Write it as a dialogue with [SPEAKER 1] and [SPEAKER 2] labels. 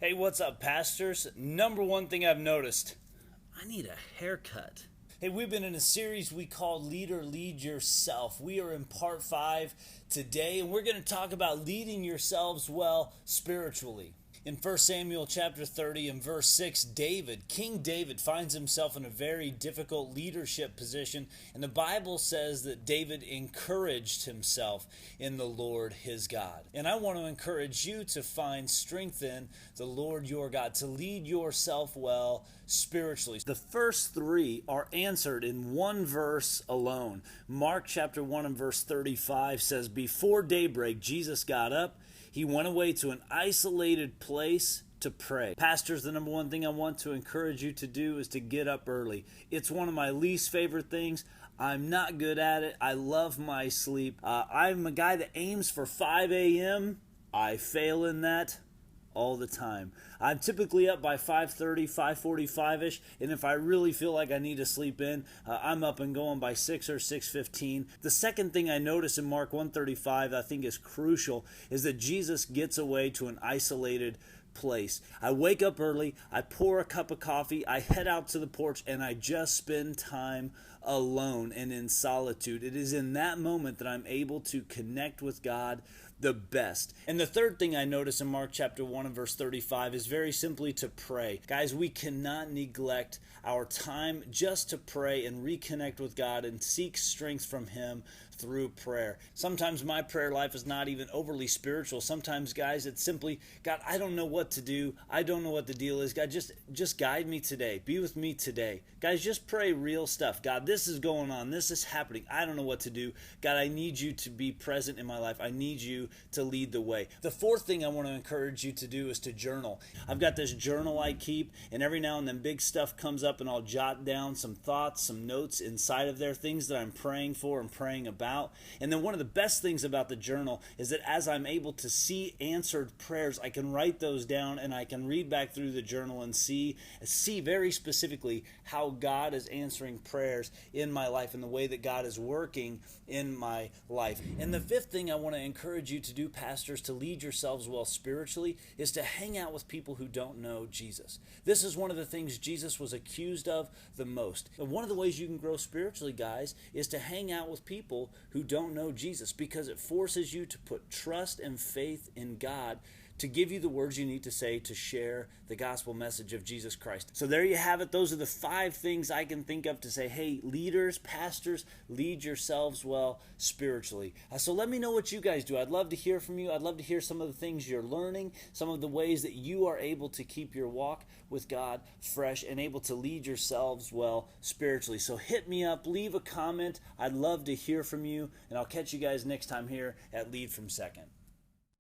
[SPEAKER 1] Hey, what's up, pastors? Number one thing I've noticed, I need a haircut. Hey, we've been in a series we call Leader Lead Yourself. We are in part 5 today, and we're going to talk about leading yourselves well spiritually. In 1 Samuel chapter 30 and verse 6, King David finds himself in a very difficult leadership position, and the Bible says that David encouraged himself in the Lord his God. And I want to encourage you to find strength in the Lord your God, to lead yourself well spiritually. The first 3 are answered in one verse alone. Mark chapter 1 and verse 35 says, "Before daybreak, Jesus got up. He went away to an isolated place to pray." Pastors, the number one thing I want to encourage you to do is to get up early. It's one of my least favorite things. I'm not good at it. I love my sleep. I'm a guy that aims for 5 a.m. I fail in that all the time. I'm typically up by 5:30, 5:45ish, and if I really feel like I need to sleep in, I'm up and going by 6 or 6:15. The second thing I notice in Mark 1:35 I think is crucial is that Jesus gets away to an isolated place. I wake up early, I pour a cup of coffee, I head out to the porch, and I just spend time alone and in solitude. It is in that moment that I'm able to connect with God the best. And the third thing I notice in Mark chapter 1 and verse 35 is very simply to pray. Guys, we cannot neglect our time just to pray and reconnect with God and seek strength from Him through prayer. Sometimes my prayer life is not even overly spiritual. Sometimes, guys, it's simply, God, I don't know what to do. I don't know what the deal is. God, just guide me today. Be with me today. Guys, just pray real stuff. God, this is going on. This is happening. I don't know what to do. God, I need you to be present in my life. I need you to lead the way. The fourth thing I want to encourage you to do is to journal. I've got this journal I keep, and every now and then big stuff comes up, and I'll jot down some thoughts, some notes inside of there, things that I'm praying for and praying about. And then one of the best things about the journal is that as I'm able to see answered prayers, I can write those down and I can read back through the journal and see very specifically how God is answering prayers in my life and the way that God is working in my life. And the fifth thing I want to encourage you to do, pastors, to lead yourselves well spiritually is to hang out with people who don't know Jesus. This is one of the things Jesus was accused of the most. And one of the ways you can grow spiritually, guys, is to hang out with people who don't know Jesus, because it forces you to put trust and faith in God to give you the words you need to say to share the gospel message of Jesus Christ. So there you have it. Those are the 5 things I can think of to say, hey, leaders, pastors, lead yourselves well spiritually. So let me know what you guys do. I'd love to hear from you. I'd love to hear some of the things you're learning, some of the ways that you are able to keep your walk with God fresh and able to lead yourselves well spiritually. So hit me up, leave a comment. I'd love to hear from you, and I'll catch you guys next time here at Lead from Second.